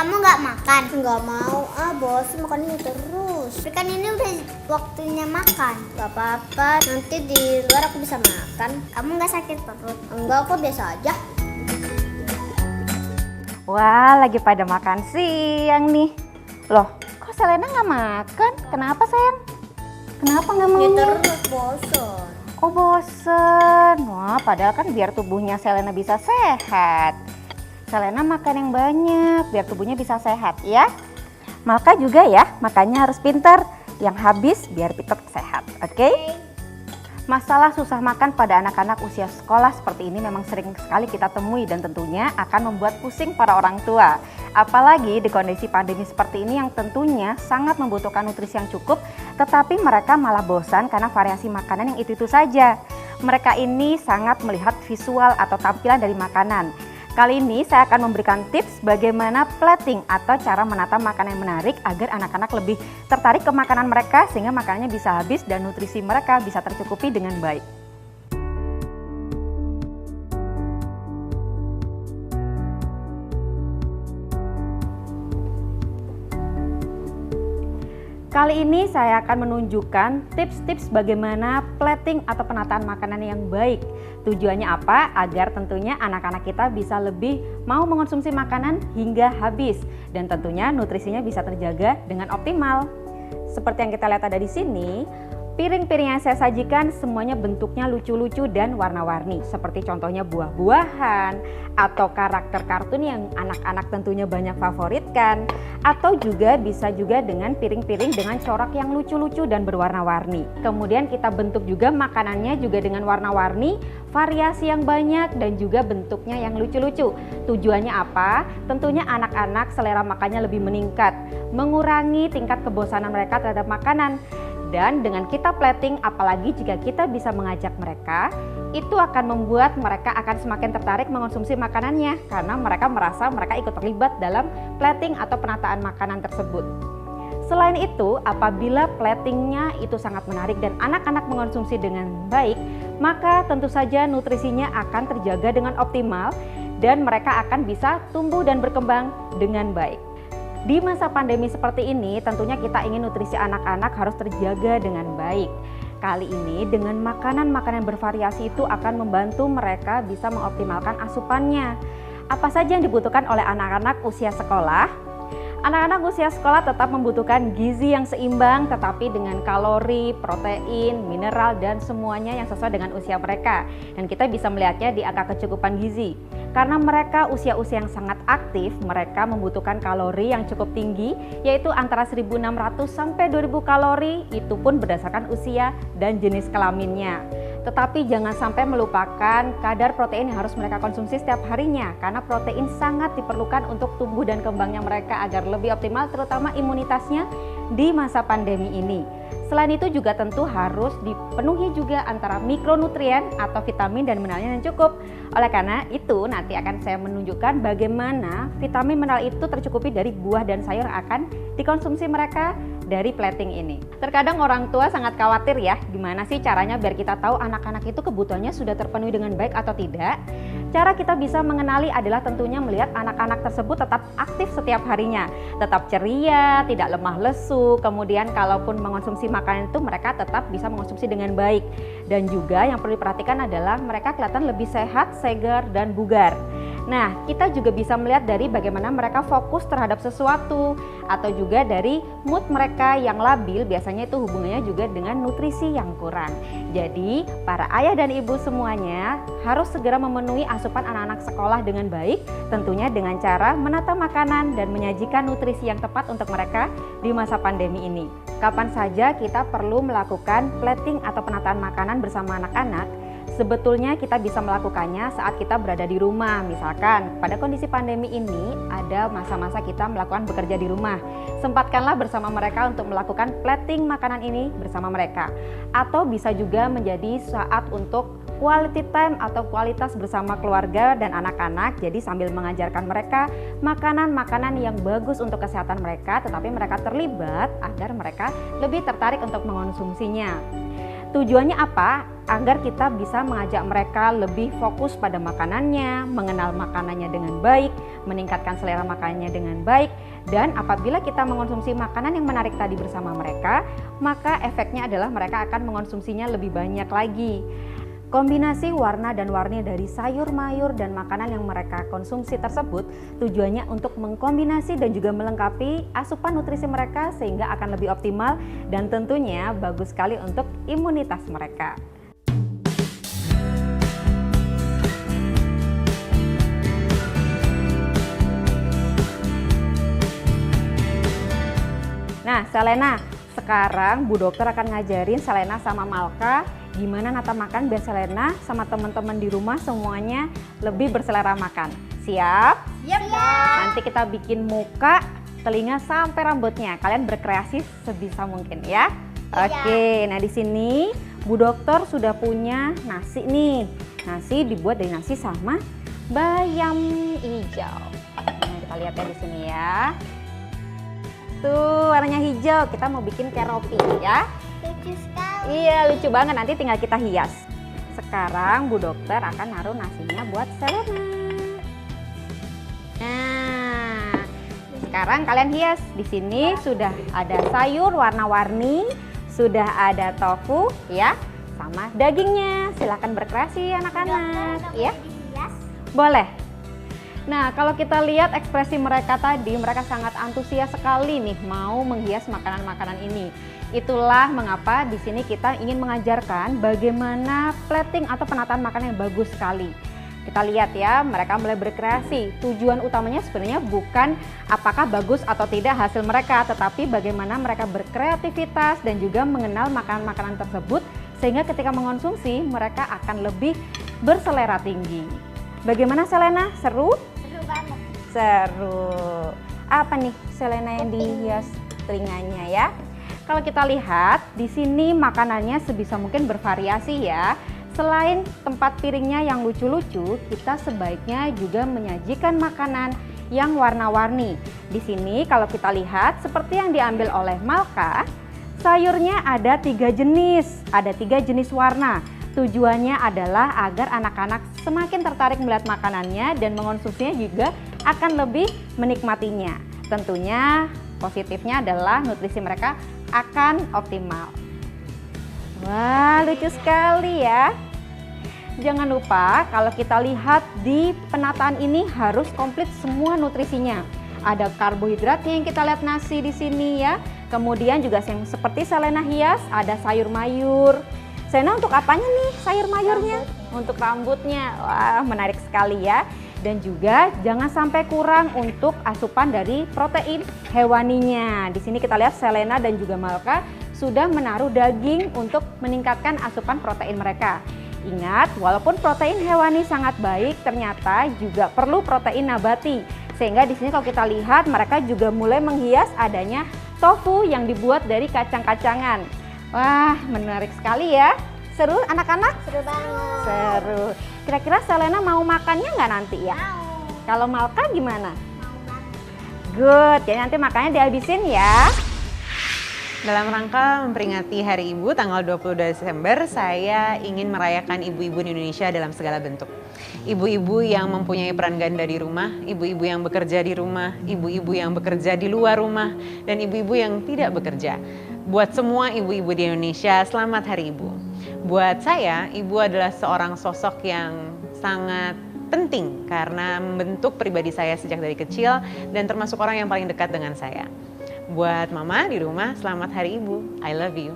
kamu nggak makan? Nggak mau, bosan makan ini terus. Tapi kan ini udah waktunya makan. Nggak apa-apa, nanti di luar aku bisa makan. Kamu nggak sakit perut? Enggak, kok biasa aja. Wah, lagi pada makan siang nih. Loh, kok Selena nggak makan? Kenapa, sayang? Kenapa nggak mau? Ya terus bosan. Oh, bosen. Wah, padahal kan biar tubuhnya Selena bisa sehat. Selena makan yang banyak biar tubuhnya bisa sehat ya. Maka juga ya, makannya harus pintar. Yang habis biar tetap sehat, oke? Masalah susah makan pada anak-anak usia sekolah seperti ini memang sering sekali kita temui dan tentunya akan membuat pusing para orang tua. Apalagi di kondisi pandemi seperti ini yang tentunya sangat membutuhkan nutrisi yang cukup, tetapi mereka malah bosan karena variasi makanan yang itu-itu saja. Mereka ini sangat melihat visual atau tampilan dari makanan. Kali ini saya akan memberikan tips bagaimana plating atau cara menata makanan yang menarik agar anak-anak lebih tertarik ke makanan mereka sehingga makanannya bisa habis dan nutrisi mereka bisa tercukupi dengan baik. Kali ini saya akan menunjukkan tips-tips bagaimana plating atau penataan makanan yang baik. Tujuannya apa? Agar tentunya anak-anak kita bisa lebih mau mengonsumsi makanan hingga habis dan tentunya nutrisinya bisa terjaga dengan optimal. Seperti yang kita lihat ada di sini, piring-piring yang saya sajikan semuanya bentuknya lucu-lucu dan warna-warni. Seperti contohnya buah-buahan atau karakter kartun yang anak-anak tentunya banyak favoritkan. Atau juga bisa juga dengan piring-piring dengan corak yang lucu-lucu dan berwarna-warni. Kemudian kita bentuk juga makanannya juga dengan warna-warni, variasi yang banyak dan juga bentuknya yang lucu-lucu. Tujuannya apa? Tentunya anak-anak selera makannya lebih meningkat, mengurangi tingkat kebosanan mereka terhadap makanan. Dan dengan kita plating, apalagi jika kita bisa mengajak mereka, itu akan membuat mereka akan semakin tertarik mengonsumsi makanannya karena mereka merasa mereka ikut terlibat dalam plating atau penataan makanan tersebut. Selain itu, apabila platingnya itu sangat menarik dan anak-anak mengonsumsi dengan baik, maka tentu saja nutrisinya akan terjaga dengan optimal dan mereka akan bisa tumbuh dan berkembang dengan baik. Di masa pandemi seperti ini, tentunya kita ingin nutrisi anak-anak harus terjaga dengan baik. Kali ini dengan makanan-makanan bervariasi itu akan membantu mereka bisa mengoptimalkan asupannya. Apa saja yang dibutuhkan oleh anak-anak usia sekolah? Anak-anak usia sekolah tetap membutuhkan gizi yang seimbang tetapi dengan kalori, protein, mineral dan semuanya yang sesuai dengan usia mereka. Dan kita bisa melihatnya di angka kecukupan gizi. Karena mereka usia-usia yang sangat aktif, mereka membutuhkan kalori yang cukup tinggi, yaitu antara 1.600 sampai 2.000 kalori, itu pun berdasarkan usia dan jenis kelaminnya. Tetapi jangan sampai melupakan kadar protein yang harus mereka konsumsi setiap harinya, karena protein sangat diperlukan untuk tumbuh dan kembangnya mereka agar lebih optimal, terutama imunitasnya di masa pandemi ini. Selain itu juga tentu harus dipenuhi juga antara mikronutrien atau vitamin dan mineralnya yang cukup. Oleh karena itu nanti akan saya menunjukkan bagaimana vitamin mineral itu tercukupi dari buah dan sayur yang akan dikonsumsi mereka dari plating ini. Terkadang orang tua sangat khawatir ya, gimana sih caranya biar kita tahu anak-anak itu kebutuhannya sudah terpenuhi dengan baik atau tidak. Cara kita bisa mengenali adalah tentunya melihat anak-anak tersebut tetap aktif setiap harinya, tetap ceria, tidak lemah lesu, kemudian kalaupun mengonsumsi makanan itu mereka tetap bisa mengonsumsi dengan baik. Dan juga yang perlu diperhatikan adalah mereka kelihatan lebih sehat, segar, dan bugar. Nah, kita juga bisa melihat dari bagaimana mereka fokus terhadap sesuatu atau juga dari mood mereka yang labil, biasanya itu hubungannya juga dengan nutrisi yang kurang. Jadi, para ayah dan ibu semuanya harus segera memenuhi asupan anak-anak sekolah dengan baik, tentunya dengan cara menata makanan dan menyajikan nutrisi yang tepat untuk mereka di masa pandemi ini. Kapan saja kita perlu melakukan plating atau penataan makanan bersama anak-anak? Sebetulnya kita bisa melakukannya saat kita berada di rumah. Misalkan pada kondisi pandemi ini ada masa-masa kita melakukan bekerja di rumah. Sempatkanlah bersama mereka untuk melakukan plating makanan ini bersama mereka. Atau bisa juga menjadi saat untuk quality time atau kualitas bersama keluarga dan anak-anak. Jadi sambil mengajarkan mereka makanan-makanan yang bagus untuk kesehatan mereka, tetapi mereka terlibat agar mereka lebih tertarik untuk mengonsumsinya. Tujuannya apa? Agar kita bisa mengajak mereka lebih fokus pada makanannya, mengenal makanannya dengan baik, meningkatkan selera makanannya dengan baik, dan apabila kita mengonsumsi makanan yang menarik tadi bersama mereka, maka efeknya adalah mereka akan mengonsumsinya lebih banyak lagi. Kombinasi warna dan warni dari sayur, mayur, dan makanan yang mereka konsumsi tersebut tujuannya untuk mengkombinasi dan juga melengkapi asupan nutrisi mereka sehingga akan lebih optimal dan tentunya bagus sekali untuk imunitas mereka. Nah, Selena, sekarang Bu Dokter akan ngajarin Selena sama Malka gimana nata makan biar Selena sama teman-teman di rumah semuanya lebih berselera makan. Siap? Siap. Nanti kita bikin muka, telinga sampai rambutnya. Kalian berkreasi sebisa mungkin ya. Oke, nah di sini Bu Dokter sudah punya nasi nih. Nasi dibuat dari nasi sama bayam hijau. Nah, kita lihat ya di sini ya. Tuh warnanya hijau, kita mau bikin kayak roti ya. Lucu sekali. Iya lucu banget, nanti tinggal kita hias. Sekarang Bu Dokter akan naruh nasinya buat Selena. Nah, sekarang kalian hias. Di sini sudah ada sayur warna-warni, sudah ada tofu ya, sama dagingnya. Silahkan berkreasi anak-anak ya. Dihias. Boleh. Nah, kalau kita lihat ekspresi mereka tadi, mereka sangat antusias sekali nih mau menghias makanan-makanan ini. Itulah mengapa di sini kita ingin mengajarkan bagaimana plating atau penataan makanan yang bagus sekali. Kita lihat ya, mereka mulai berkreasi. Tujuan utamanya sebenarnya bukan apakah bagus atau tidak hasil mereka, tetapi bagaimana mereka berkreativitas dan juga mengenal makanan-makanan tersebut sehingga ketika mengonsumsi mereka akan lebih berselera tinggi. Bagaimana Selena? Seru? Seru banget. Seru. Apa nih Selena yang dihias telinganya ya? Kalau kita lihat di sini makanannya sebisa mungkin bervariasi ya. Selain tempat piringnya yang lucu-lucu, kita sebaiknya juga menyajikan makanan yang warna-warni. Di sini kalau kita lihat seperti yang diambil oleh Malka, sayurnya ada 3 jenis, ada 3 jenis warna. Tujuannya adalah agar anak-anak semakin tertarik melihat makanannya dan mengonsumsinya juga akan lebih menikmatinya. Tentunya positifnya adalah nutrisi mereka akan optimal. Wah, lucu sekali ya. Jangan lupa kalau kita lihat di penataan ini harus komplit semua nutrisinya. Ada karbohidratnya yang kita lihat nasi di sini ya. Kemudian juga yang seperti Selena hias ada sayur mayur. Selena untuk apanya nih sayur mayurnya? Untuk rambutnya. Wah, menarik sekali ya. Dan juga jangan sampai kurang untuk asupan dari protein hewaninya. Di sini kita lihat Selena dan juga Malka sudah menaruh daging untuk meningkatkan asupan protein mereka. Ingat, walaupun protein hewani sangat baik, ternyata juga perlu protein nabati. Sehingga di sini kalau kita lihat mereka juga mulai menghias adanya tofu yang dibuat dari kacang-kacangan. Wah, menarik sekali ya. Seru anak-anak? Seru banget. Seru. Kira-kira Selena mau makannya nggak nanti ya? Mau. Kalau Malka gimana? Mau banget. Good, jadi nanti makannya dihabisin ya. Dalam rangka memperingati Hari Ibu tanggal 22 Desember, saya ingin merayakan ibu-ibu di Indonesia dalam segala bentuk. Ibu-ibu yang mempunyai peran ganda di rumah, ibu-ibu yang bekerja di rumah, ibu-ibu yang bekerja di luar rumah, dan ibu-ibu yang tidak bekerja. Buat semua ibu-ibu di Indonesia, selamat Hari Ibu. Buat saya, ibu adalah seorang sosok yang sangat penting karena membentuk pribadi saya sejak dari kecil dan termasuk orang yang paling dekat dengan saya. Buat mama di rumah, selamat Hari Ibu. I love you.